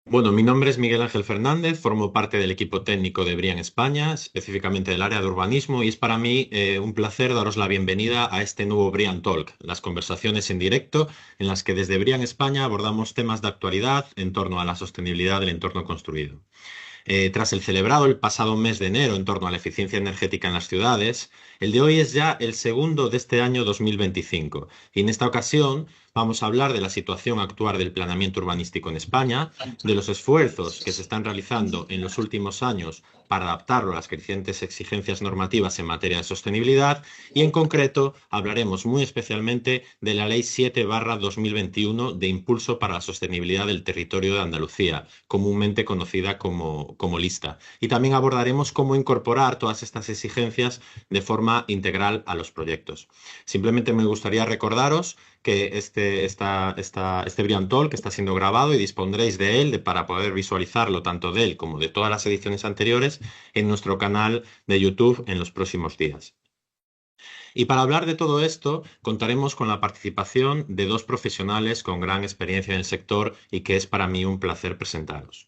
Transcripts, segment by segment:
Bueno, mi nombre es Miguel Ángel Fernández, formo parte del equipo técnico de Brian España, específicamente del área de urbanismo, y es para mí un placer daros la bienvenida a este nuevo Brian Talk, las conversaciones en directo en las que desde Brian España abordamos temas de actualidad en torno a la sostenibilidad del entorno construido. Tras el celebrado el pasado mes de enero en torno a la eficiencia energética en las ciudades, el de hoy es ya el segundo de este año 2025. Y en esta ocasión vamos a hablar de la situación actual del planeamiento urbanístico en España, de los esfuerzos que se están realizando en los últimos años para adaptarlo a las crecientes exigencias normativas en materia de sostenibilidad y en concreto hablaremos muy especialmente de la Ley 7/2021 de Impulso para la Sostenibilidad del Territorio de Andalucía, comúnmente conocida como lista. Y también abordaremos cómo incorporar todas estas exigencias de forma integral a los proyectos. Simplemente me gustaría recordaros que este Brian Talk está siendo grabado y dispondréis de él para poder visualizarlo tanto de él como de todas las ediciones anteriores en nuestro canal de YouTube en los próximos días. Y para hablar de todo esto, contaremos con la participación de dos profesionales con gran experiencia en el sector y que es para mí un placer presentaros.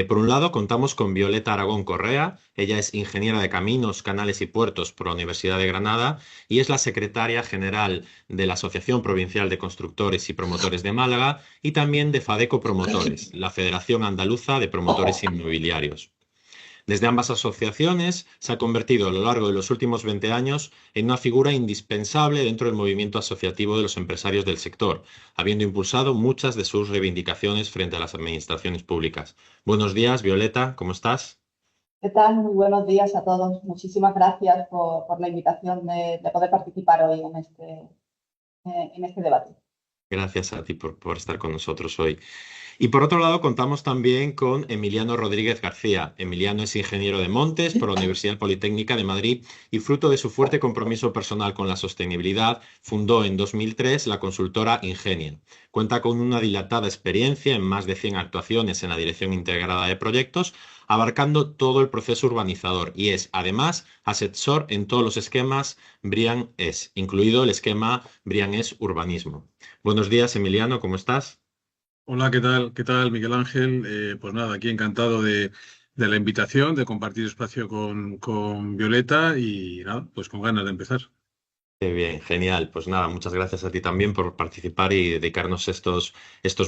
Por un lado, contamos con Violeta Aragón Correa. Ella es ingeniera de Caminos, Canales y Puertos por la Universidad de Granada y es la secretaria general de la Asociación Provincial de Constructores y Promotores de Málaga y también de Fadeco Promotores, la Federación Andaluza de Promotores Inmobiliarios. Desde ambas asociaciones se ha convertido a lo largo de los últimos 20 años en una figura indispensable dentro del movimiento asociativo de los empresarios del sector, habiendo impulsado muchas de sus reivindicaciones frente a las administraciones públicas. Buenos días, Violeta, ¿cómo estás? ¿Qué tal? Muy buenos días a todos. Muchísimas gracias por la invitación de poder participar hoy en este debate. Gracias a ti por estar con nosotros hoy. Y por otro lado, contamos también con Emiliano Rodríguez García. Emiliano es ingeniero de montes por la Universidad Politécnica de Madrid y fruto de su fuerte compromiso personal con la sostenibilidad, fundó en 2003 la consultora Ingenia. Cuenta con una dilatada experiencia en más de 100 actuaciones en la dirección integrada de proyectos, abarcando todo el proceso urbanizador y es, además, asesor en todos los esquemas Brian S, incluido el esquema Brian S Urbanismo. Buenos días, Emiliano, ¿cómo estás? Hola, ¿qué tal? ¿Qué tal, Miguel Ángel? Pues nada, aquí encantado de la invitación, de compartir espacio con Violeta y nada, pues con ganas de empezar. Qué bien, genial. Pues nada, muchas gracias a ti también por participar y dedicarnos estos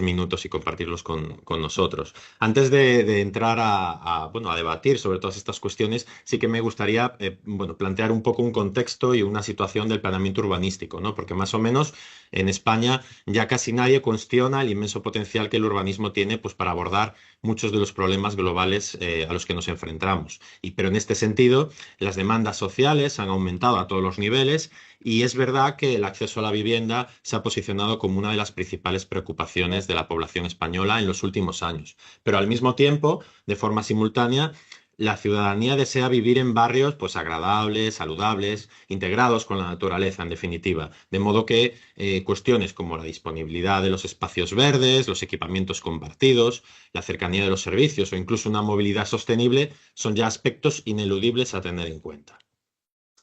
minutos y compartirlos con nosotros. Antes de entrar bueno, a debatir sobre todas estas cuestiones, sí que me gustaría bueno, plantear un poco un contexto y una situación del planeamiento urbanístico, ¿no? Porque más o menos en España ya casi nadie cuestiona el inmenso potencial que el urbanismo tiene pues, para abordar muchos de los problemas globales a los que nos enfrentamos. Pero en este sentido, las demandas sociales han aumentado a todos los niveles y es verdad que el acceso a la vivienda se ha posicionado como una de las principales preocupaciones de la población española en los últimos años. Pero al mismo tiempo, de forma simultánea, la ciudadanía desea vivir en barrios pues agradables, saludables, integrados con la naturaleza, en definitiva. De modo que cuestiones como la disponibilidad de los espacios verdes, los equipamientos compartidos, la cercanía de los servicios o incluso una movilidad sostenible son ya aspectos ineludibles a tener en cuenta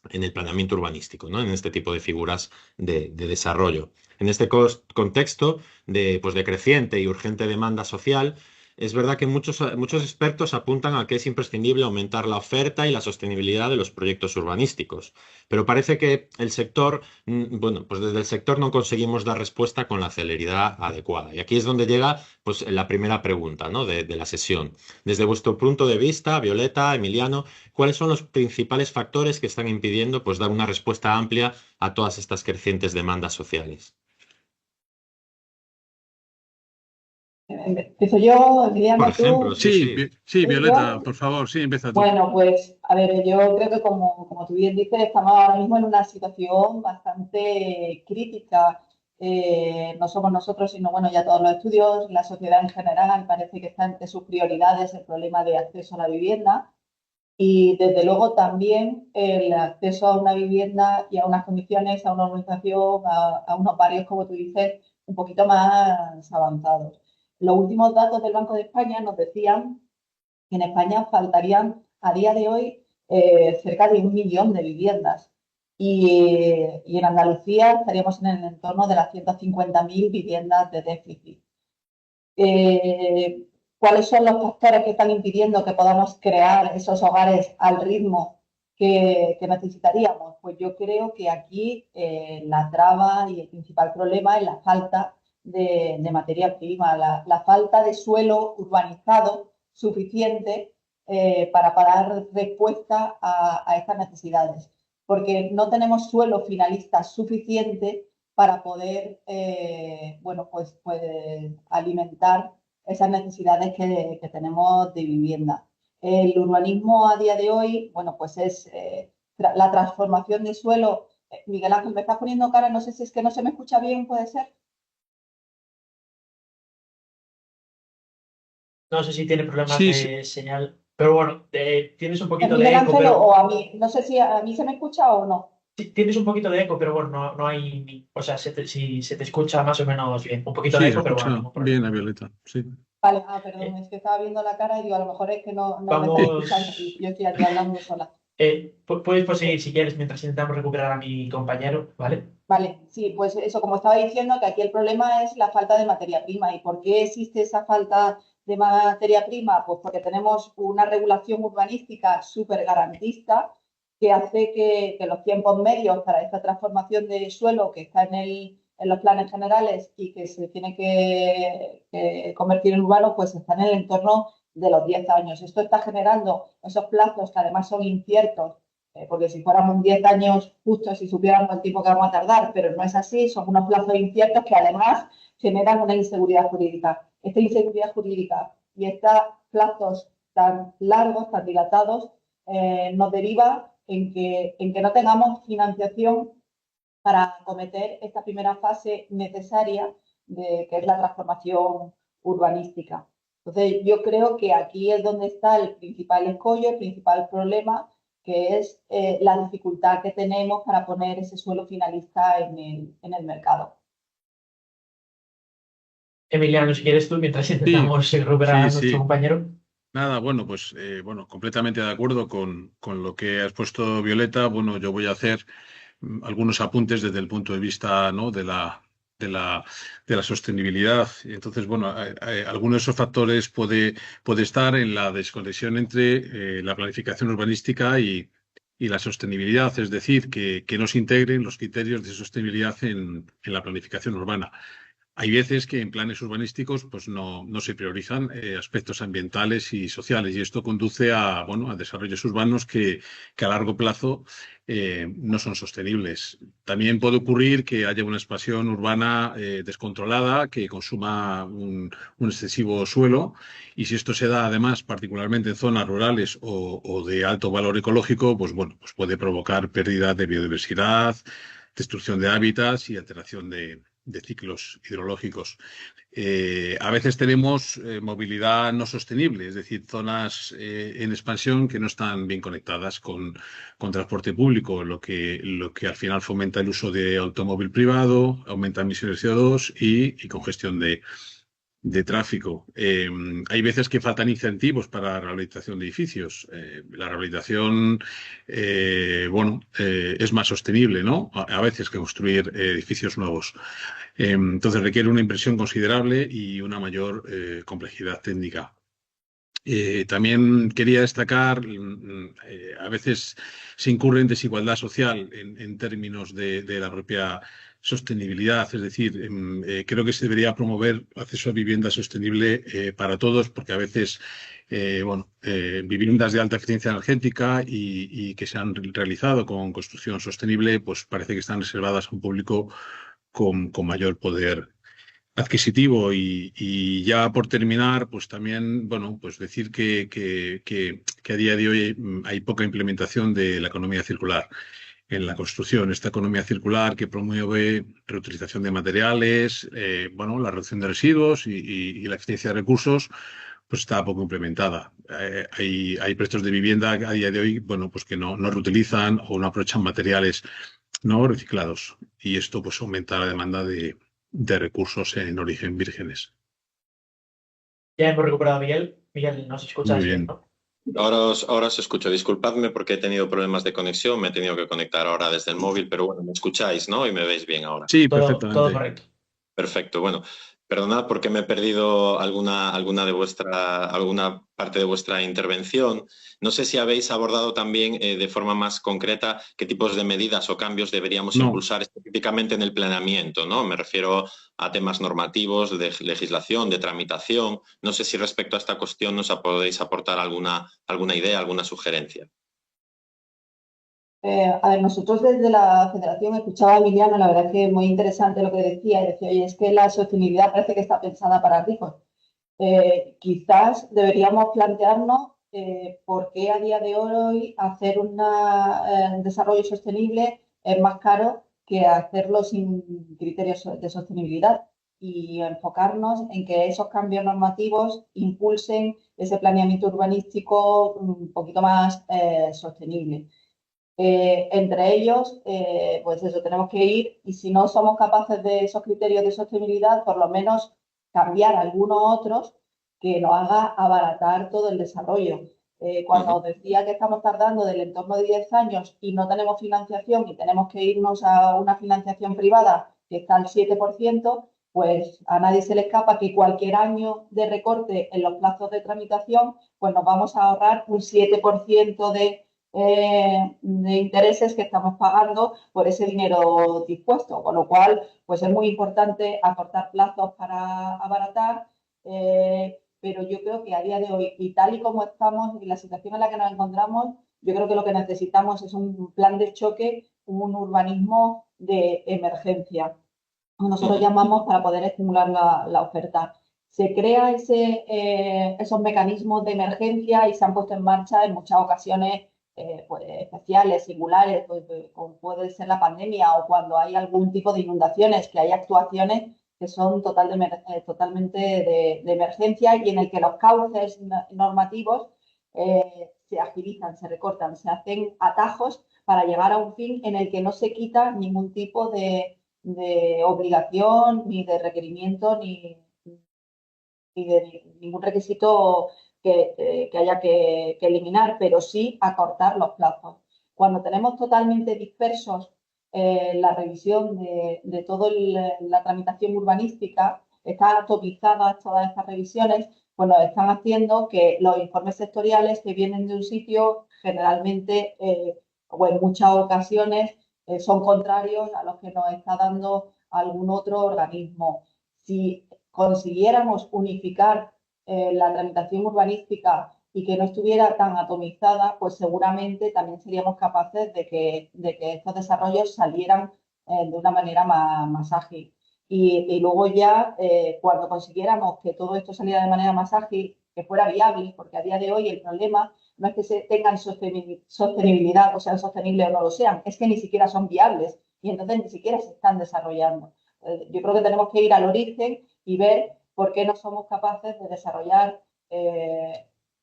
en el planeamiento urbanístico, ¿no? En este tipo de figuras de desarrollo. En este contexto pues, de creciente y urgente demanda social, es verdad que muchos expertos apuntan a que es imprescindible aumentar la oferta y la sostenibilidad de los proyectos urbanísticos, pero parece que el sector, bueno, pues desde el sector no conseguimos dar respuesta con la celeridad adecuada. Y aquí es donde llega pues, la primera pregunta, ¿no? de la sesión. Desde vuestro punto de vista, Violeta, Emiliano, ¿cuáles son los principales factores que están impidiendo pues, dar una respuesta amplia a todas estas crecientes demandas sociales? Empiezo yo, Por Emiliano, ejemplo, tú, sí, Sí, sí. sí, Violeta, yo. por favor, sí, empieza tú. Bueno, pues a ver, yo creo que como tú bien dices, estamos ahora mismo en una situación bastante crítica. No somos nosotros, sino bueno, ya todos los estudios, la sociedad en general parece que está entre sus prioridades el problema de acceso a la vivienda. Y desde luego también el acceso a una vivienda y a unas condiciones, a una organización, a unos barrios, como tú dices, un poquito más avanzados. Los últimos datos del Banco de España nos decían que en España faltarían a día de hoy cerca de 1 millón de viviendas. Y en Andalucía estaríamos en el entorno de las 150.000 viviendas de déficit. ¿Cuáles son los factores que están impidiendo que podamos crear esos hogares al ritmo que necesitaríamos? Pues yo creo que aquí la traba y el principal problema es la falta de materia prima, la falta de suelo urbanizado suficiente para dar respuesta a estas necesidades, porque no tenemos suelo finalista suficiente para poder bueno, pues alimentar esas necesidades que tenemos de vivienda. El urbanismo a día de hoy, bueno, pues es la transformación de suelo. Miguel Ángel, me estás poniendo cara, no sé si es que no se me escucha bien, puede ser. No sé si tiene problemas Sí, sí, de señal, pero bueno, tienes un ¿Es poquito Miguel de eco, Ángel pero o a mí? No sé si a mí se me escucha o no. sí, tienes un poquito de eco, pero bueno, no hay, o sea, si se te escucha más o menos bien. Un poquito de sí, se eco, pero bueno, escucha ningún bien problema. a Violeta, sí. Vale, perdón, Eh, es que estaba viendo la cara y digo, a lo mejor es que no me estáis escuchando y vamos, yo estoy aquí hablando sola. puedes proseguir si quieres mientras intentamos recuperar a mi compañero, ¿vale? Vale, sí, pues eso, como estaba diciendo, que aquí el problema es la falta de materia prima. ¿Y por qué existe esa falta de materia prima? Pues porque tenemos una regulación urbanística súper garantista que hace que los tiempos medios para esta transformación de suelo que está en los planes generales y que se tiene que convertir en urbano, pues están en el entorno de los 10 años. Esto está generando esos plazos que además son inciertos porque si fuéramos 10 años justos y supiéramos el tiempo que vamos a tardar, pero no es así, son unos plazos inciertos que además generan una inseguridad jurídica. Esta inseguridad jurídica y estos plazos tan largos, tan dilatados, nos deriva en que no tengamos financiación para acometer esta primera fase necesaria que es la transformación urbanística. Entonces, yo creo que aquí es donde está el principal escollo, el principal problema, que es la dificultad que tenemos para poner ese suelo finalista en el mercado. Emiliano, si quieres tú, mientras Sí, intentamos recuperar sí, a nuestro sí. compañero. Nada, bueno, pues bueno, completamente de acuerdo con lo que has puesto, Violeta. Bueno, yo voy a hacer algunos apuntes desde el punto de vista, ¿no? de la, de la sostenibilidad. Entonces, bueno, algunos de esos factores puede estar en la desconexión entre la planificación urbanística y la sostenibilidad, es decir, que no se integren los criterios de sostenibilidad en la planificación urbana. Hay veces que en planes urbanísticos pues no se priorizan aspectos ambientales y sociales y esto conduce a, bueno, a desarrollos urbanos que a largo plazo no son sostenibles. También puede ocurrir que haya una expansión urbana descontrolada que consuma un excesivo suelo y si esto se da además particularmente en zonas rurales o de alto valor ecológico, pues bueno, pues puede provocar pérdida de biodiversidad, destrucción de hábitats y alteración de ciclos hidrológicos. A veces tenemos movilidad no sostenible, es decir, zonas en expansión que no están bien conectadas con transporte público, lo que al final fomenta el uso de automóvil privado, aumenta emisiones de CO2 y congestión de tráfico. Hay veces que faltan incentivos para la rehabilitación de edificios. La rehabilitación, bueno, es más sostenible, ¿no? A veces que construir edificios nuevos. Entonces requiere una inversión considerable y una mayor complejidad técnica. También quería destacar, a veces se incurre en desigualdad social en términos de la propia sostenibilidad, es decir, creo que se debería promover acceso a vivienda sostenible para todos, porque a veces, bueno, viviendas de alta eficiencia energética y que se han realizado con construcción sostenible, pues parece que están reservadas a un público con mayor poder adquisitivo y ya por terminar, pues también, bueno, pues decir que a día de hoy hay poca implementación de la economía circular en la construcción. Esta economía circular que promueve reutilización de materiales, bueno, la reducción de residuos y la eficiencia de recursos, pues está poco implementada. Hay proyectos de vivienda a día de hoy, bueno, pues que no reutilizan o no aprovechan materiales no reciclados. Y esto pues aumenta la demanda de recursos en origen vírgenes. Ya hemos recuperado a Miguel. Miguel, nos Muy escuchas bien, bien. ¿no? Ahora os escucho. Disculpadme porque he tenido problemas de conexión. Me he tenido que conectar ahora desde el móvil, pero bueno, me escucháis, ¿no? Y me veis bien ahora. Sí, Todo perfectamente. correcto. Perfecto. Bueno, Perdonad porque me he perdido alguna parte de vuestra intervención. No sé si habéis abordado también de forma más concreta qué tipos de medidas o cambios deberíamos No. impulsar específicamente en el planeamiento, ¿no? Me refiero a temas normativos, de legislación, de tramitación. No sé si respecto a esta cuestión nos podéis aportar alguna idea, alguna sugerencia. A ver, nosotros desde la Federación escuchaba a Emiliano, la verdad es que es muy interesante lo que decía, y decía, oye, es que la sostenibilidad parece que está pensada para ricos. Quizás deberíamos plantearnos por qué a día de hoy hacer un desarrollo sostenible es más caro que hacerlo sin criterios de sostenibilidad, y enfocarnos en que esos cambios normativos impulsen ese planeamiento urbanístico un poquito más sostenible. Entre ellos, pues eso, tenemos que ir, y si no somos capaces de esos criterios de sostenibilidad, por lo menos cambiar algunos otros que nos haga abaratar todo el desarrollo. Cuando os decía que estamos tardando del entorno de 10 años y no tenemos financiación y tenemos que irnos a una financiación privada que está al 7%, pues a nadie se le escapa que cualquier año de recorte en los plazos de tramitación, pues nos vamos a ahorrar un 7% de intereses que estamos pagando por ese dinero dispuesto, con lo cual pues es muy importante acortar plazos para abaratar, pero yo creo que a día de hoy, y tal y como estamos y la situación en la que nos encontramos, yo creo que lo que necesitamos es un plan de choque, un urbanismo de emergencia. Nosotros llamamos para poder estimular la oferta. Se crea esos mecanismos de emergencia y se han puesto en marcha en muchas ocasiones pues, especiales, singulares, pues, como puede ser la pandemia o cuando hay algún tipo de inundaciones, que hay actuaciones que son totalmente de emergencia, y en el que los cauces normativos se agilizan, se recortan, se hacen atajos para llegar a un fin en el que no se quita ningún tipo de obligación, ni de requerimiento, ni de ningún requisito que haya que eliminar, pero sí acortar los plazos. Cuando tenemos totalmente dispersos la revisión de toda la tramitación urbanística, están atomizadas todas estas revisiones, pues nos están haciendo que los informes sectoriales que vienen de un sitio generalmente o en muchas ocasiones son contrarios a los que nos está dando algún otro organismo. Si consiguiéramos unificar la tramitación urbanística y que no estuviera tan atomizada, pues seguramente también seríamos capaces de que estos desarrollos salieran de una manera más ágil. Y luego ya, cuando consiguiéramos que todo esto saliera de manera más ágil, que fuera viable, porque a día de hoy el problema no es que se tengan sostenibilidad, o sean sostenibles o no lo sean, es que ni siquiera son viables y entonces ni siquiera se están desarrollando. Yo creo que tenemos que ir al origen y ver por qué no somos capaces de desarrollar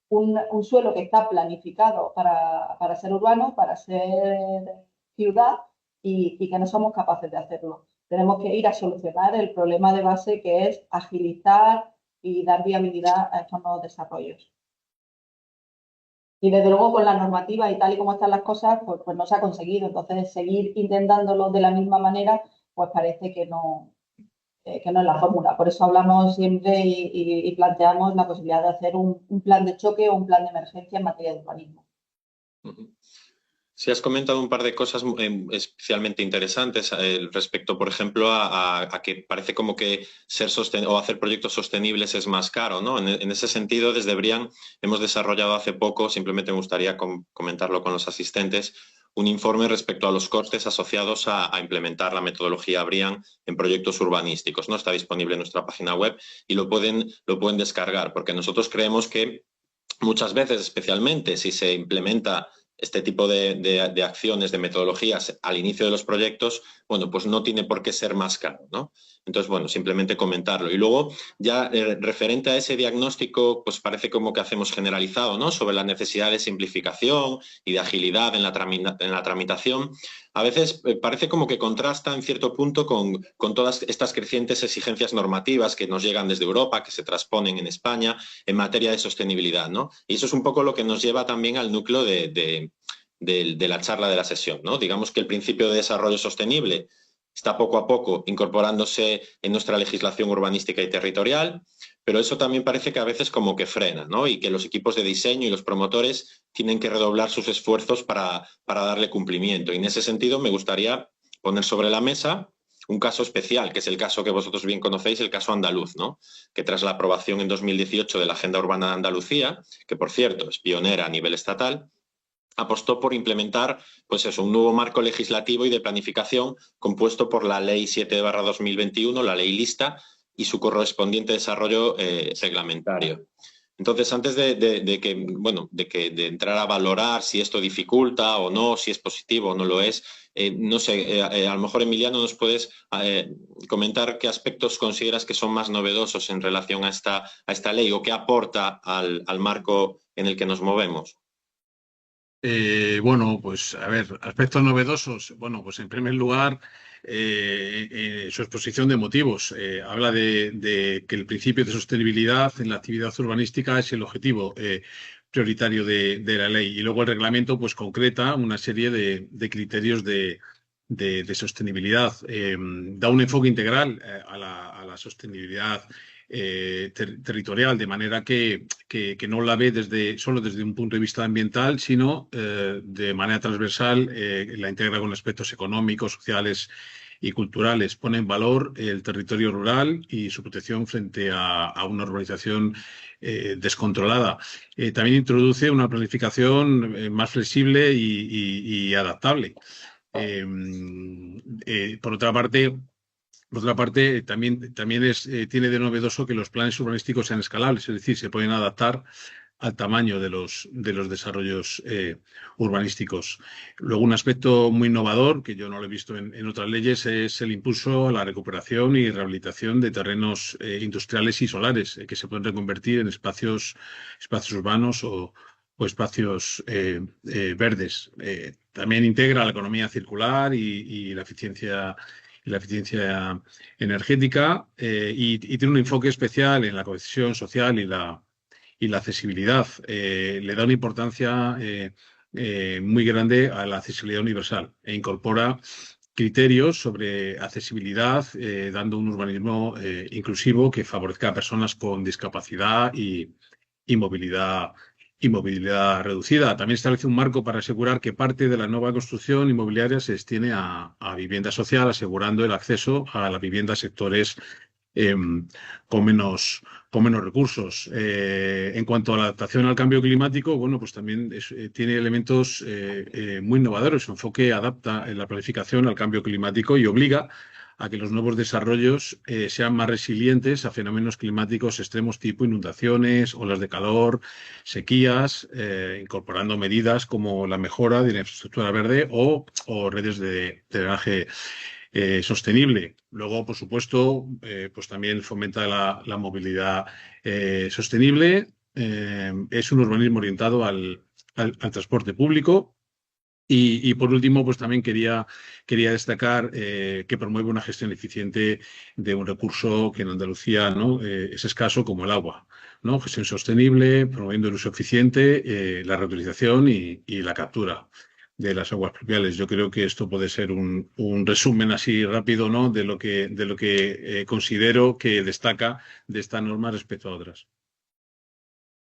un suelo que está planificado para ser urbano, para ser ciudad, y que no somos capaces de hacerlo. Tenemos que ir a solucionar el problema de base, que es agilizar y dar viabilidad a estos nuevos desarrollos. Y desde luego con la normativa y tal y como están las cosas, pues no se ha conseguido. Entonces, seguir intentándolo de la misma manera, pues parece que no es la fórmula. Por eso hablamos siempre y planteamos la posibilidad de hacer un plan de choque o un plan de emergencia en materia de urbanismo. Sí, has comentado un par de cosas especialmente interesantes respecto, por ejemplo, a que parece como que o hacer proyectos sostenibles es más caro, ¿no? En ese sentido, desde Brian hemos desarrollado hace poco, simplemente me gustaría comentarlo con los asistentes, un informe respecto a los costes asociados a implementar la metodología Brian en proyectos urbanísticos, ¿no? Está disponible en nuestra página web y lo pueden descargar, porque nosotros creemos que muchas veces, especialmente si se implementa este tipo de acciones, de metodologías al inicio de los proyectos, bueno, pues no tiene por qué ser más caro, ¿no? Entonces, bueno, simplemente comentarlo. Y luego, ya referente a ese diagnóstico, pues parece como que hacemos generalizado, ¿no? Sobre la necesidad de simplificación y de agilidad en la tramitación. A veces parece como que contrasta en cierto punto con todas estas crecientes exigencias normativas que nos llegan desde Europa, que se transponen en España en materia de sostenibilidad, ¿no? Y eso es un poco lo que nos lleva también al núcleo de la charla de la sesión, ¿no? Digamos que el principio de desarrollo sostenible está poco a poco incorporándose en nuestra legislación urbanística y territorial, pero eso también parece que a veces como que frena, ¿no? Y que los equipos de diseño y los promotores tienen que redoblar sus esfuerzos para darle cumplimiento. Y en ese sentido me gustaría poner sobre la mesa un caso especial, que es el caso que vosotros bien conocéis, el caso andaluz, ¿no? Que tras la aprobación en 2018 de la Agenda Urbana de Andalucía, que por cierto es pionera a nivel estatal, apostó por implementar pues eso, un nuevo marco legislativo y de planificación compuesto por la Ley 7/2021, la Ley Lista, y su correspondiente desarrollo reglamentario. Entonces, antes de entrar a valorar si esto dificulta o no, si es positivo o no lo es, no sé, a lo mejor Emiliano nos puedes comentar qué aspectos consideras que son más novedosos en relación a esta ley o qué aporta al marco en el que nos movemos. Bueno, pues a ver, aspectos novedosos. Bueno, pues en primer lugar, su exposición de motivos. Habla de que el principio de sostenibilidad en la actividad urbanística es el objetivo prioritario de la ley. Y luego el reglamento pues concreta una serie de criterios de sostenibilidad. Da un enfoque integral a la sostenibilidad territorial, de manera que no la ve solo desde un punto de vista ambiental, sino de manera transversal la integra con aspectos económicos, sociales y culturales. Pone en valor el territorio rural y su protección frente a una urbanización descontrolada. También introduce una planificación más flexible y adaptable. Eh, por otra parte, también tiene de novedoso que los planes urbanísticos sean escalables, es decir, se pueden adaptar al tamaño de los desarrollos urbanísticos. Luego, un aspecto muy innovador, que yo no lo he visto en otras leyes, es el impulso a la recuperación y rehabilitación de terrenos industriales y solares, que se pueden reconvertir en espacios urbanos o espacios verdes. También integra la economía circular y la eficiencia energética y tiene un enfoque especial en la cohesión social y la accesibilidad. Le da una importancia muy grande a la accesibilidad universal e incorpora criterios sobre accesibilidad, dando un urbanismo inclusivo que favorezca a personas con discapacidad y movilidad reducida. También establece un marco para asegurar que parte de la nueva construcción inmobiliaria se destine a vivienda social, asegurando el acceso a la vivienda a sectores eh, con menos recursos. En cuanto a la adaptación al cambio climático, bueno, pues también tiene elementos muy innovadores. Su enfoque adapta la planificación al cambio climático y obliga a que los nuevos desarrollos sean más resilientes a fenómenos climáticos extremos tipo inundaciones, olas de calor, sequías, incorporando medidas como la mejora de la infraestructura verde o redes de drenaje sostenible. Luego, por supuesto, pues también fomenta la movilidad sostenible. Es un urbanismo orientado al transporte público. Y por último, pues también quería destacar que promueve una gestión eficiente de un recurso que en Andalucía, ¿no? Es escaso, como el agua, ¿no? Gestión sostenible, promoviendo el uso eficiente, la reutilización y la captura de las aguas pluviales. Yo creo que esto puede ser un resumen así rápido, ¿no? De lo que considero que destaca de esta norma respecto a otras.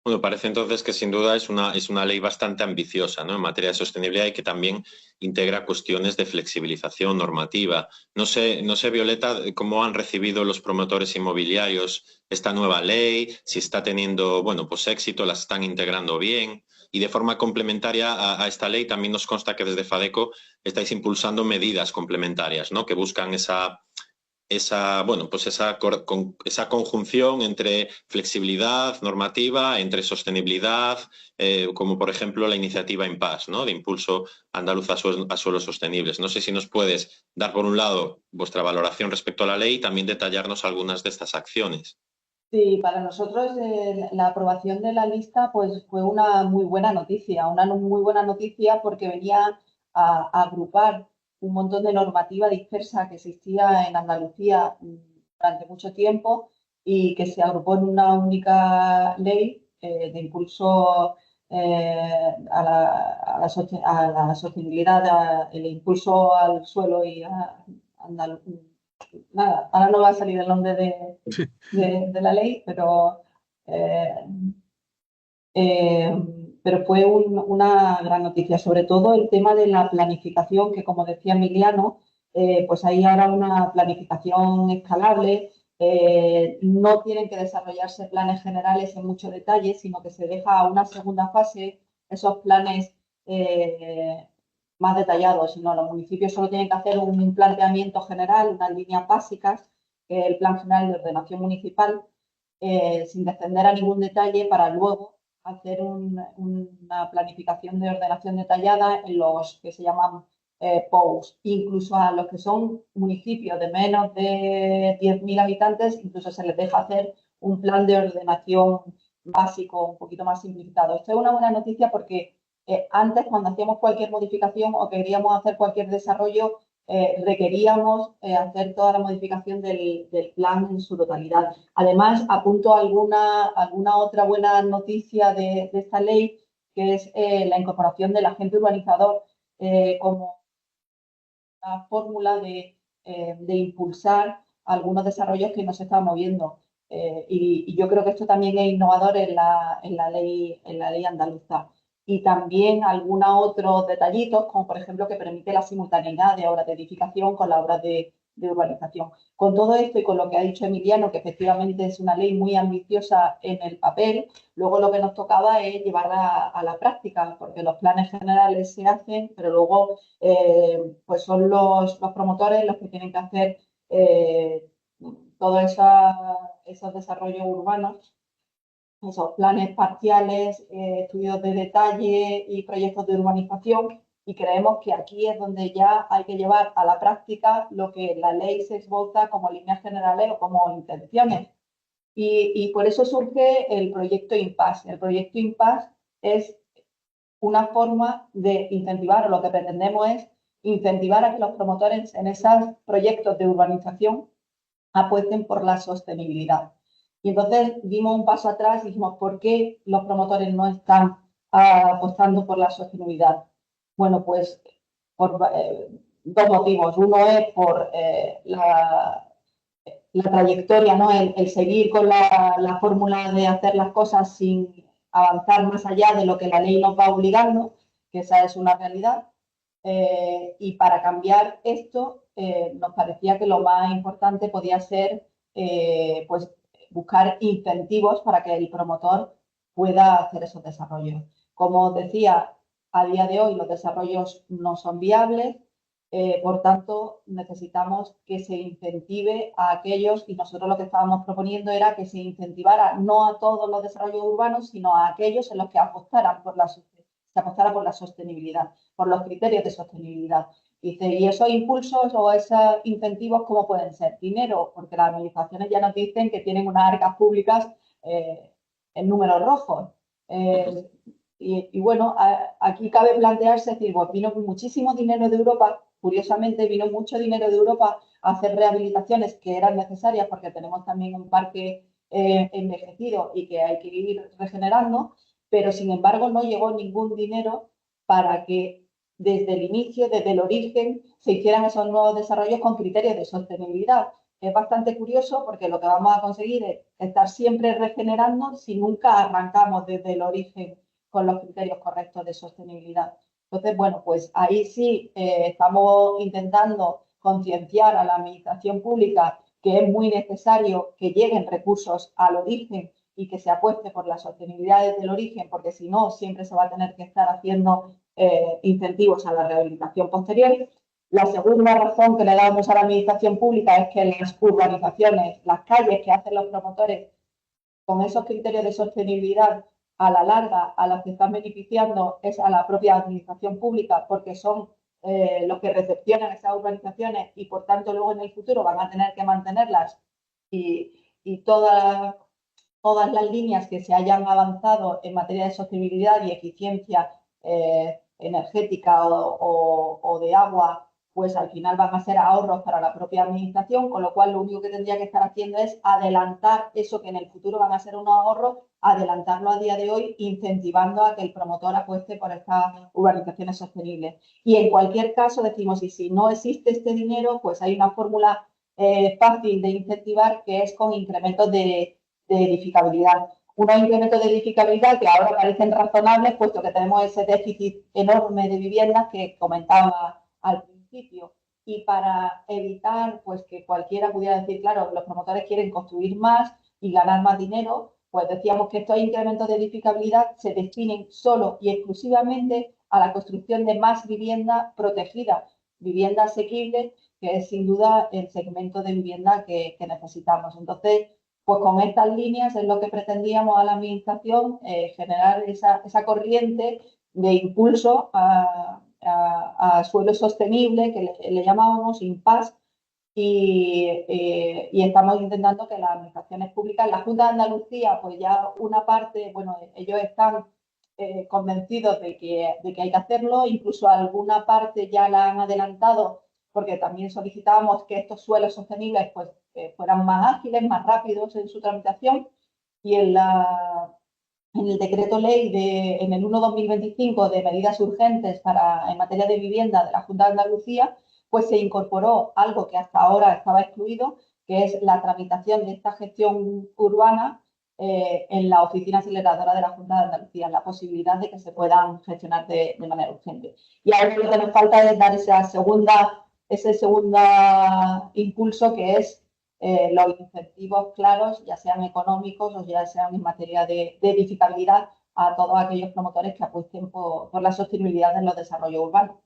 Bueno, parece entonces que sin duda es una ley bastante ambiciosa, ¿no? En materia de sostenibilidad y que también integra cuestiones de flexibilización normativa. No sé, Violeta, cómo han recibido los promotores inmobiliarios esta nueva ley, si está teniendo, bueno, pues éxito, la están integrando bien. Y de forma complementaria a esta ley también nos consta que desde FADECO estáis impulsando medidas complementarias, ¿no? Que buscan esa conjunción entre flexibilidad normativa, entre sostenibilidad, como por ejemplo la iniciativa IMPAS, ¿no? De impulso andaluz a suelos sostenibles. No sé si nos puedes dar, por un lado, vuestra valoración respecto a la ley y también detallarnos algunas de estas acciones. Sí, para nosotros la aprobación de la lista pues fue una muy buena noticia porque venía a agrupar un montón de normativa dispersa que existía en Andalucía durante mucho tiempo y que se agrupó en una única ley de impulso a la sostenibilidad, el impulso al suelo y nada, ahora no va a salir el nombre de la ley, pero fue una gran noticia, sobre todo el tema de la planificación, que como decía Emiliano, pues hay ahora una planificación escalable, no tienen que desarrollarse planes generales en mucho detalle, sino que se deja a una segunda fase esos planes más detallados, sino los municipios solo tienen que hacer un planteamiento general, unas líneas básicas, el Plan General de Ordenación Municipal, sin descender a ningún detalle para luego hacer una planificación de ordenación detallada en los que se llaman POUs. Incluso a los que son municipios de menos de 10.000 habitantes, incluso se les deja hacer un plan de ordenación básico, un poquito más simplificado. Esto es una buena noticia porque antes, cuando hacíamos cualquier modificación o queríamos hacer cualquier desarrollo, requeríamos hacer toda la modificación del plan en su totalidad. Además, apunto alguna otra buena noticia de esta ley, que es la incorporación del agente urbanizador como una fórmula de impulsar algunos desarrollos que no se estaban moviendo. Y yo creo que esto también es innovador en la ley andaluza. Y también algunos otros detallitos, como por ejemplo que permite la simultaneidad de obras de edificación con las obras de urbanización. Con todo esto y con lo que ha dicho Emiliano, que efectivamente es una ley muy ambiciosa en el papel, luego lo que nos tocaba es llevarla a la práctica, porque los planes generales se hacen, pero luego pues son los promotores los que tienen que hacer todos esos desarrollos urbanos, esos planes parciales, estudios de detalle y proyectos de urbanización, y creemos que aquí es donde ya hay que llevar a la práctica lo que la ley se esboza como líneas generales o como intenciones. Y por eso surge el proyecto Impasse. El proyecto Impasse es una forma de incentivar, o lo que pretendemos es incentivar a que los promotores en esos proyectos de urbanización apuesten por la sostenibilidad. Y entonces dimos un paso atrás y dijimos, ¿por qué los promotores no están apostando por la sostenibilidad? Bueno, pues por dos motivos. Uno es por la trayectoria, ¿no? El seguir con la fórmula de hacer las cosas sin avanzar más allá de lo que la ley nos va obligando, que esa es una realidad. Y para cambiar esto, nos parecía que lo más importante podía ser pues buscar incentivos para que el promotor pueda hacer esos desarrollos. Como os decía, a día de hoy los desarrollos no son viables, por tanto necesitamos que se incentive a aquellos, y nosotros lo que estábamos proponiendo era que se incentivara no a todos los desarrollos urbanos, sino a aquellos en los que apostaran por la sostenibilidad, por los criterios de sostenibilidad. Y esos impulsos o esos incentivos, ¿cómo pueden ser? Dinero, porque las administraciones ya nos dicen que tienen unas arcas públicas en números rojos. Y bueno, aquí cabe plantearse, decir, pues vino muchísimo dinero de Europa, curiosamente vino mucho dinero de Europa a hacer rehabilitaciones que eran necesarias porque tenemos también un parque envejecido y que hay que ir regenerando, pero sin embargo no llegó ningún dinero para que desde el inicio, desde el origen, se hicieran esos nuevos desarrollos con criterios de sostenibilidad. Es bastante curioso porque lo que vamos a conseguir es estar siempre regenerando si nunca arrancamos desde el origen con los criterios correctos de sostenibilidad. Entonces, bueno, pues ahí sí estamos intentando concienciar a la administración pública que es muy necesario que lleguen recursos al origen y que se apueste por la sostenibilidad desde el origen, porque si no, siempre se va a tener que estar haciendo incentivos a la rehabilitación posterior. La segunda razón que le damos a la administración pública es que las urbanizaciones, las calles que hacen los promotores con esos criterios de sostenibilidad, a la larga a las que están beneficiando es a la propia administración pública, porque son los que recepcionan esas urbanizaciones y por tanto luego en el futuro van a tener que mantenerlas, y todas las líneas que se hayan avanzado en materia de sostenibilidad y eficiencia energética o de agua pues al final van a ser ahorros para la propia administración, con lo cual lo único que tendría que estar haciendo es adelantar eso que en el futuro van a ser unos ahorros, adelantarlo a día de hoy, incentivando a que el promotor apueste por estas urbanizaciones sostenibles. Y en cualquier caso decimos, y si no existe este dinero, pues hay una fórmula fácil de incentivar, que es con incrementos de edificabilidad. Unos incrementos de edificabilidad que ahora parecen razonables, puesto que tenemos ese déficit enorme de viviendas que comentaba al principio. Y para evitar pues, que cualquiera pudiera decir, claro, los promotores quieren construir más y ganar más dinero, pues decíamos que estos incrementos de edificabilidad se destinen solo y exclusivamente a la construcción de más vivienda protegida, vivienda asequible, que es sin duda el segmento de vivienda que necesitamos. Entonces, pues con estas líneas es lo que pretendíamos a la administración, generar esa corriente de impulso a suelo sostenible, que le llamábamos IMPAS, y estamos intentando que las administraciones públicas, la Junta de Andalucía, pues ya una parte, bueno, ellos están convencidos de que hay que hacerlo, incluso alguna parte ya la han adelantado, porque también solicitábamos que estos suelos sostenibles pues, fueran más ágiles, más rápidos en su tramitación, y en el decreto ley en el 1/2025 de medidas urgentes en materia de vivienda de la Junta de Andalucía, pues se incorporó algo que hasta ahora estaba excluido, que es la tramitación de esta gestión urbana en la oficina aceleradora de la Junta de Andalucía, la posibilidad de que se puedan gestionar de manera urgente. Y ahora lo que nos falta es dar ese segundo impulso, que es los incentivos claros, ya sean económicos o ya sean en materia de edificabilidad, a todos aquellos promotores que apuesten por la sostenibilidad en los desarrollos urbanos.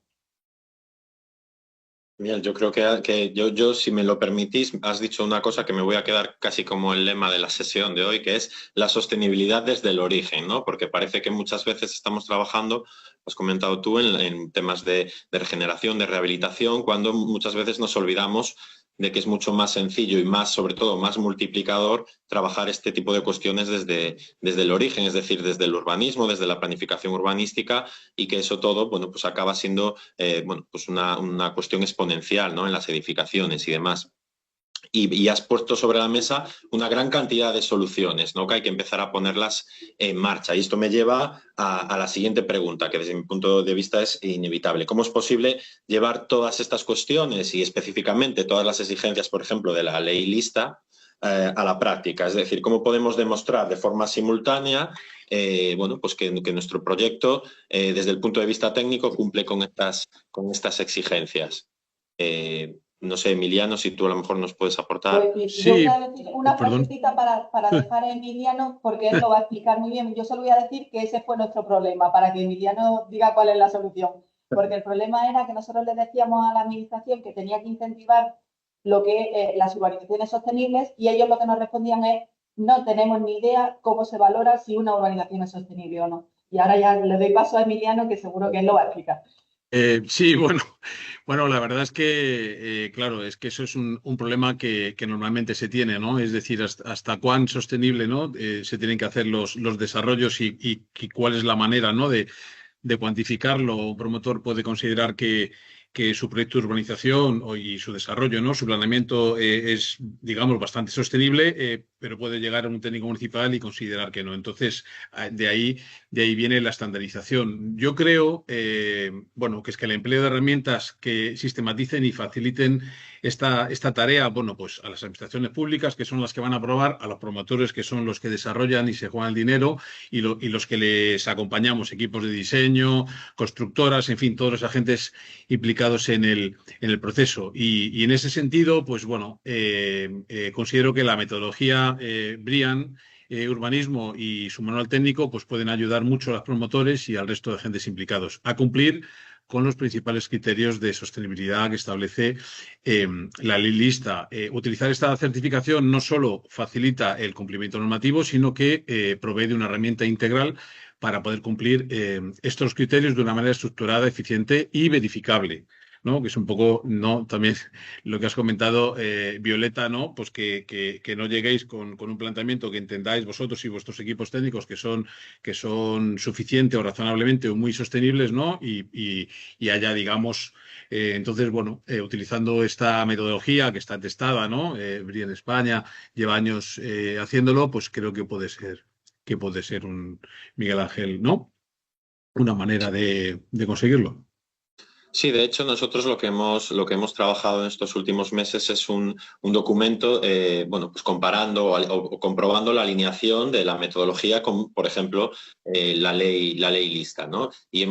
Bien, yo creo que yo, si me lo permitís, has dicho una cosa que me voy a quedar casi como el lema de la sesión de hoy, que es la sostenibilidad desde el origen, ¿no? Porque parece que muchas veces estamos trabajando, has comentado tú, en temas de regeneración, de rehabilitación, cuando muchas veces nos olvidamos de que es mucho más sencillo y más, sobre todo, más multiplicador trabajar este tipo de cuestiones desde el origen, es decir, desde el urbanismo, desde la planificación urbanística, y que eso todo, bueno, pues acaba siendo pues una cuestión exponencial, ¿no? En las edificaciones y demás. Y has puesto sobre la mesa una gran cantidad de soluciones, ¿no? Que hay que empezar a ponerlas en marcha. Y esto me lleva a la siguiente pregunta, que desde mi punto de vista es inevitable. ¿Cómo es posible llevar todas estas cuestiones y específicamente todas las exigencias, por ejemplo, de la ley lista a la práctica? Es decir, ¿cómo podemos demostrar de forma simultánea bueno, pues que nuestro proyecto, desde el punto de vista técnico, cumple con estas exigencias? No sé, Emiliano, si tú a lo mejor nos puedes aportar. Pues yo voy Sí, a decir una perdón. frasecita para dejar a Emiliano, porque él lo va a explicar muy bien. Yo solo voy a decir que ese fue nuestro problema, para que Emiliano diga cuál es la solución. Porque el problema era que nosotros le decíamos a la administración que tenía que incentivar lo que las urbanizaciones sostenibles, y ellos lo que nos respondían es: no tenemos ni idea cómo se valora si una urbanización es sostenible o no. Y ahora ya le doy paso a Emiliano, que seguro que él lo va a explicar. Sí, bueno, la verdad es que, claro, es que eso es un problema que normalmente se tiene, ¿no? Es decir, hasta cuán sostenible, ¿no? Se tienen que hacer los desarrollos y cuál es la manera, ¿no? De cuantificarlo. Un promotor puede considerar que su proyecto de urbanización y su desarrollo, ¿no? Su planeamiento es, digamos, bastante sostenible, pero puede llegar a un técnico municipal y considerar que no. Entonces, de ahí viene la estandarización. Yo creo, bueno, que es que el empleo de herramientas que sistematicen y faciliten esta tarea, bueno, pues a las administraciones públicas, que son las que van a aprobar, a los promotores, que son los que desarrollan y se juegan el dinero, y los que les acompañamos, equipos de diseño, constructoras, en fin, todos los agentes implicados en el proceso. Y en ese sentido, pues bueno, considero que la metodología BRIAN, urbanismo y su manual técnico, pues pueden ayudar mucho a los promotores y al resto de agentes implicados a cumplir con los principales criterios de sostenibilidad que establece la ley lista. Utilizar esta certificación no solo facilita el cumplimiento normativo, sino que provee de una herramienta integral para poder cumplir estos criterios de una manera estructurada, eficiente y verificable. ¿no? Que es un poco, ¿no? También lo que has comentado, Violeta, ¿no? Pues que no lleguéis con un planteamiento que entendáis vosotros y vuestros equipos técnicos que son suficiente o razonablemente o muy sostenibles, ¿no? Y haya, digamos, entonces, bueno, utilizando esta metodología que está testada, ¿no? Bria en España lleva años haciéndolo, pues creo que puede ser un Miguel Ángel, ¿no? Una manera de conseguirlo. Sí, de hecho, nosotros lo que hemos trabajado en estos últimos meses es un documento, bueno, pues comparando o comprobando la alineación de la metodología con, por ejemplo, la ley lista, ¿no? Y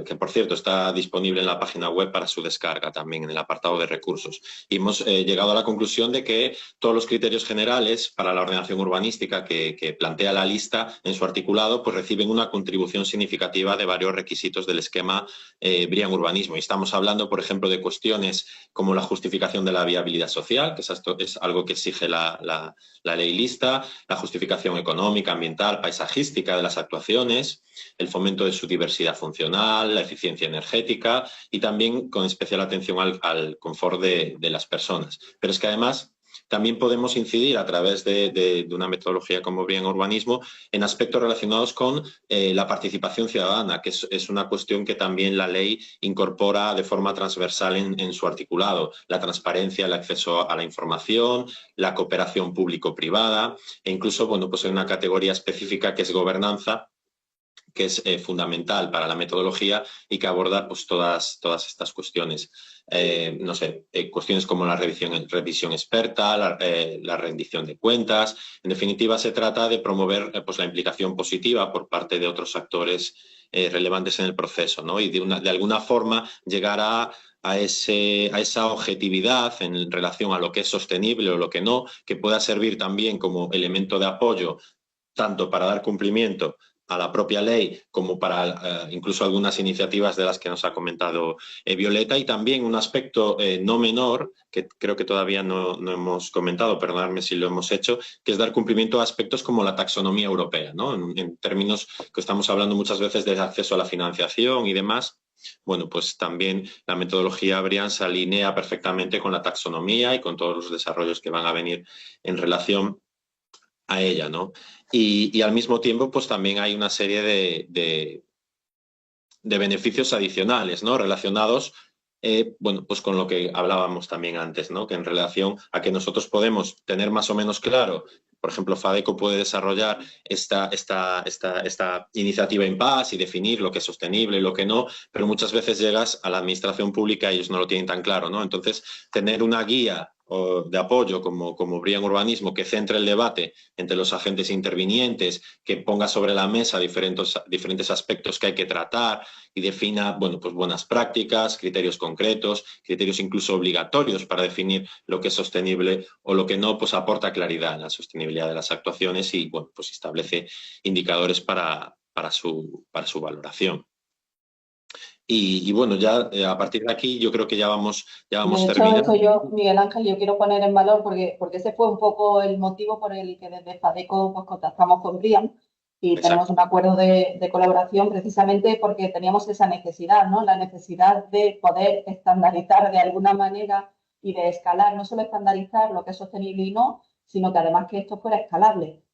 que por cierto está disponible en la página web para su descarga también en el apartado de recursos. Y hemos llegado a la conclusión de que todos los criterios generales para la ordenación urbanística que plantea la lista en su articulado, pues reciben una contribución significativa de varios requisitos del esquema Brian Urbanismo. Y estamos hablando, por ejemplo, de cuestiones como la justificación de la viabilidad social, que es algo que exige la ley lista, la justificación económica, ambiental, paisajística de las actuaciones, el fomento de su diversidad funcional, la eficiencia energética y también con especial atención al confort de las personas. Pero es que además también podemos incidir a través de una metodología como Brian Urbanismo en aspectos relacionados con la participación ciudadana, que es una cuestión que también la ley incorpora de forma transversal en su articulado. La transparencia, el acceso a la información, la cooperación público-privada e incluso, bueno, pues hay una categoría específica que es gobernanza, que es fundamental para la metodología y que aborda pues, todas estas cuestiones. No sé, cuestiones como la revisión experta, la rendición de cuentas. En definitiva, se trata de promover pues, la implicación positiva por parte de otros actores relevantes en el proceso, ¿no? Y de alguna forma llegar a esa objetividad en relación a lo que es sostenible o lo que no, que pueda servir también como elemento de apoyo tanto para dar cumplimiento a la propia ley como para incluso algunas iniciativas de las que nos ha comentado Violeta, y también un aspecto no menor que creo que todavía no hemos comentado, perdonadme si lo hemos hecho, que es dar cumplimiento a aspectos como la taxonomía europea, ¿no? En términos que estamos hablando muchas veces de acceso a la financiación y demás. Bueno, pues también la metodología Brian se alinea perfectamente con la taxonomía y con todos los desarrollos que van a venir en relación a ella, ¿no? Y al mismo tiempo, pues también hay una serie de beneficios adicionales, ¿no? Relacionados, bueno, pues con lo que hablábamos también antes, ¿no? Que en relación a que nosotros podemos tener más o menos claro, por ejemplo, Fadeco puede desarrollar esta iniciativa en paz y definir lo que es sostenible y lo que no, pero muchas veces llegas a la administración pública y ellos no lo tienen tan claro, ¿no? Entonces, tener una guía de apoyo como Brian Urbanismo que centre el debate entre los agentes intervinientes, que ponga sobre la mesa diferentes aspectos que hay que tratar y defina, bueno, pues buenas prácticas, criterios concretos, criterios incluso obligatorios para definir lo que es sostenible o lo que no, pues aporta claridad en la sostenibilidad de las actuaciones y, bueno, pues establece indicadores para su valoración. Y bueno, ya a partir de aquí yo creo que ya vamos De hecho, terminando. esto yo, Miguel Ángel, yo quiero poner en valor porque ese fue un poco el motivo por el que desde FADECO pues, contactamos con Brian y tenemos Exacto. un acuerdo de colaboración precisamente porque teníamos esa necesidad, ¿no? La necesidad de poder estandarizar de alguna manera y de escalar, no solo estandarizar lo que es sostenible y no, sino que además que esto fuera escalable,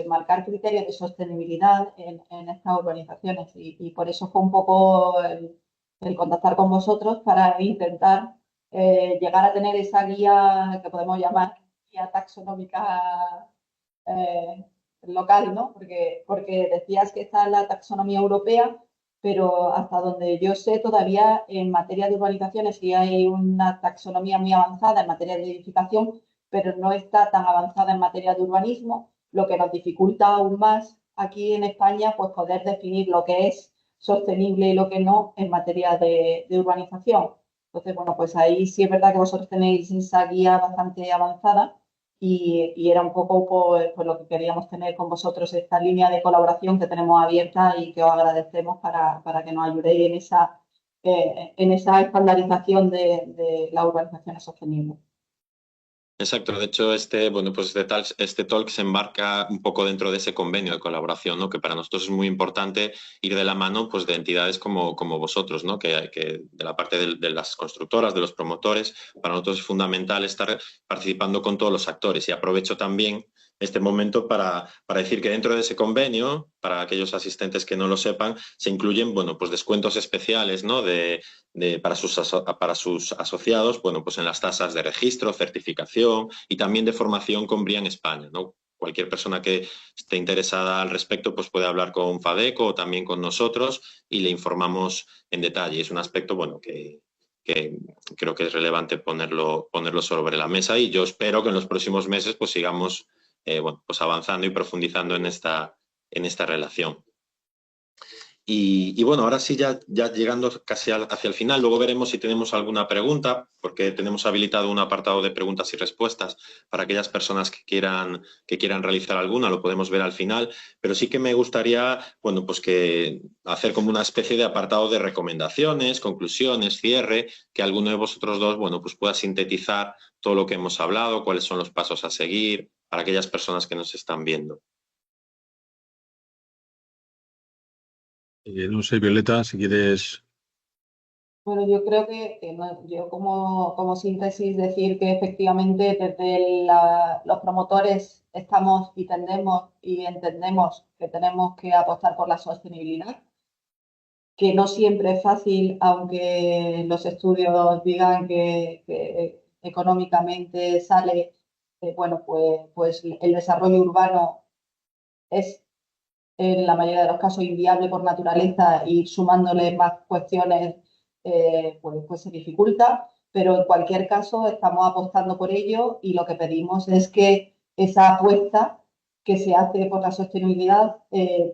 marcar criterios de sostenibilidad en estas urbanizaciones y por eso fue un poco el contactar con vosotros para intentar llegar a tener esa guía que podemos llamar guía taxonómica local, ¿no? Porque decías que está la taxonomía europea, pero hasta donde yo sé todavía en materia de urbanizaciones sí hay una taxonomía muy avanzada en materia de edificación, pero no está tan avanzada en materia de urbanismo, lo que nos dificulta aún más aquí en España pues poder definir lo que es sostenible y lo que no en materia de urbanización. Entonces, bueno, pues ahí sí es verdad que vosotros tenéis esa guía bastante avanzada y era un poco pues lo que queríamos tener con vosotros, esta línea de colaboración que tenemos abierta y que os agradecemos para que nos ayudéis en esa estandarización de las urbanizaciones sostenibles. Exacto, de hecho este talk se embarca un poco dentro de ese convenio de colaboración, ¿no? Que para nosotros es muy importante ir de la mano pues, de entidades como vosotros, ¿no? Que de la parte de las constructoras, de los promotores, para nosotros es fundamental estar participando con todos los actores. Y aprovecho también este momento para decir que dentro de ese convenio, para aquellos asistentes que no lo sepan, se incluyen bueno, pues descuentos especiales, ¿no? Para sus asociados, bueno, pues en las tasas de registro, certificación y también de formación con Brian España, ¿no? Cualquier persona que esté interesada al respecto pues puede hablar con Fadeco o también con nosotros y le informamos en detalle. Es un aspecto bueno, que creo que es relevante ponerlo sobre la mesa y yo espero que en los próximos meses pues sigamos bueno, pues avanzando y profundizando en esta relación. Y bueno, ahora sí, ya llegando casi hacia el final, luego veremos si tenemos alguna pregunta, porque tenemos habilitado un apartado de preguntas y respuestas para aquellas personas que quieran realizar alguna, lo podemos ver al final, pero sí que me gustaría, bueno, pues que hacer como una especie de apartado de recomendaciones, conclusiones, cierre, que alguno de vosotros dos, bueno, pues pueda sintetizar todo lo que hemos hablado, cuáles son los pasos a seguir para aquellas personas que nos están viendo. No sé, Violeta, si quieres. Bueno, yo creo que yo como síntesis decir que efectivamente desde los promotores estamos y tendemos y entendemos que tenemos que apostar por la sostenibilidad, que no siempre es fácil, aunque los estudios digan que económicamente sale, bueno, pues el desarrollo urbano es en la mayoría de los casos inviable por naturaleza y sumándole más cuestiones, pues se dificulta, pero en cualquier caso estamos apostando por ello y lo que pedimos es que esa apuesta que se hace por la sostenibilidad,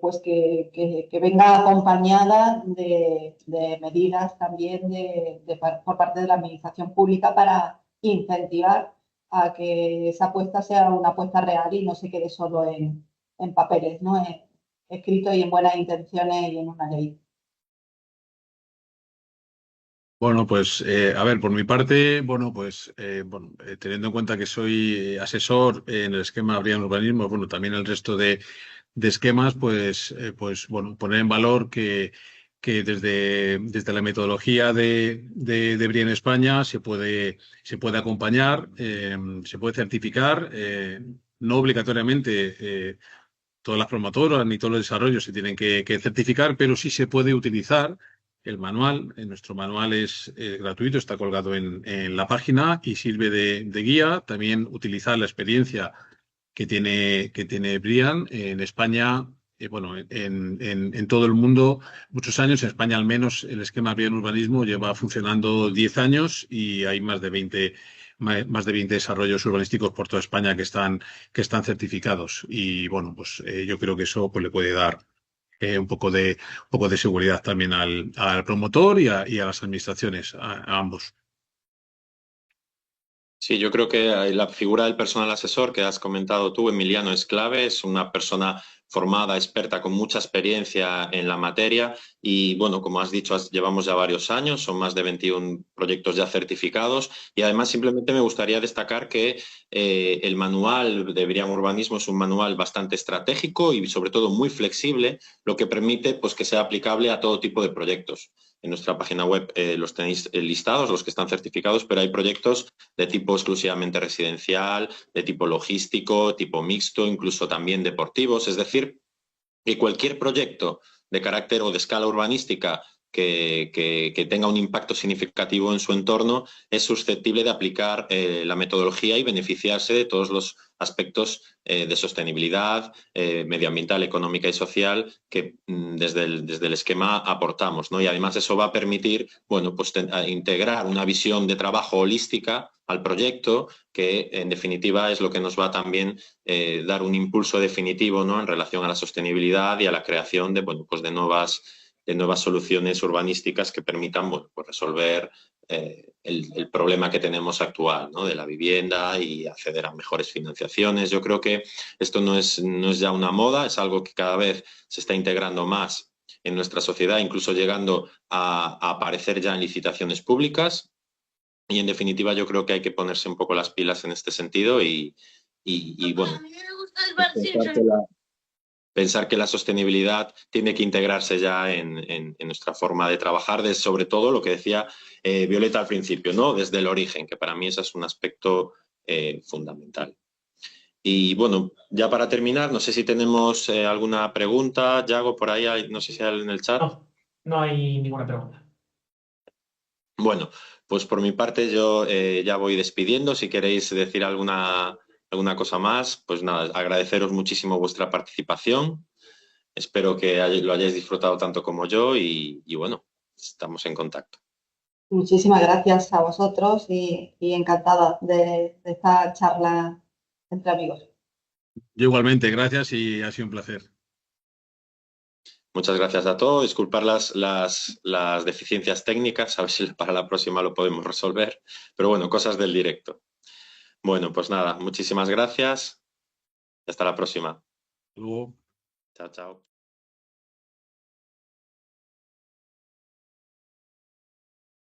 pues que venga acompañada de medidas también por parte de la administración pública para incentivar a que esa apuesta sea una apuesta real y no se quede solo en papeles, ¿no? Escrito y en buenas intenciones y en una ley. Bueno, pues a ver, por mi parte, bueno, pues teniendo en cuenta que soy asesor en el esquema Brian Urbanismo, bueno, también el resto de esquemas, pues bueno, poner en valor que desde la metodología de Brian España se puede acompañar, se puede certificar, no obligatoriamente. Todas las promotoras ni todos los desarrollos se tienen que certificar, pero sí se puede utilizar el manual. Nuestro manual es gratuito, está colgado en la página y sirve de guía. También utilizar la experiencia que tiene Brian en España. Bueno, en todo el mundo, muchos años, en España al menos, el esquema Brian Urbanismo lleva funcionando 10 años y hay más de 20 desarrollos urbanísticos por toda España que están certificados. Y bueno, pues yo creo que eso pues, le puede dar un poco de seguridad también al promotor y a las administraciones, a ambos. Sí, yo creo que la figura del personal asesor que has comentado tú, Emiliano, es clave. Es una persona formada, experta, con mucha experiencia en la materia y, bueno, como has dicho, llevamos ya varios años, son más de 21 proyectos ya certificados y además simplemente me gustaría destacar que el manual de Brian Urbanismo es un manual bastante estratégico y sobre todo muy flexible, lo que permite pues, que sea aplicable a todo tipo de proyectos. En nuestra página web los tenéis listados, los que están certificados, pero hay proyectos de tipo exclusivamente residencial, de tipo logístico, tipo mixto, incluso también deportivos. Es decir, que cualquier proyecto de carácter o de escala urbanística que tenga un impacto significativo en su entorno es susceptible de aplicar la metodología y beneficiarse de todos los aspectos de sostenibilidad medioambiental, económica y social que desde el esquema aportamos, ¿no? Y además eso va a permitir, bueno, pues integrar una visión de trabajo holística al proyecto, que en definitiva es lo que nos va también dar un impulso definitivo, ¿no? En relación a la sostenibilidad y a la creación de, bueno, pues de nuevas soluciones urbanísticas que permitan, bueno, pues resolver el problema que tenemos actual, ¿no? De la vivienda y acceder a mejores financiaciones. Yo creo que esto no es ya una moda, es algo que cada vez se está integrando más en nuestra sociedad, incluso llegando a aparecer ya en licitaciones públicas. Y en definitiva yo creo que hay que ponerse un poco las pilas en este sentido y bueno, pensar que la sostenibilidad tiene que integrarse ya en nuestra forma de trabajar, sobre todo lo que decía Violeta al principio, ¿no? Desde el origen, que para mí ese es un aspecto fundamental. Y bueno, ya para terminar, no sé si tenemos alguna pregunta, Yago, por ahí, no sé si hay en el chat. No, no hay ninguna pregunta. Bueno, pues por mi parte yo ya voy despidiendo. Si queréis decir alguna cosa más, pues nada, agradeceros muchísimo vuestra participación. Espero que lo hayáis disfrutado tanto como yo y bueno, estamos en contacto. Muchísimas gracias a vosotros y encantada de esta charla entre amigos. Yo igualmente, gracias y ha sido un placer. Muchas gracias a todos. Disculpar las deficiencias técnicas, a ver si para la próxima lo podemos resolver. Pero bueno, cosas del directo. Bueno, pues nada, muchísimas gracias. Hasta la próxima. Hasta luego. Chao, chao.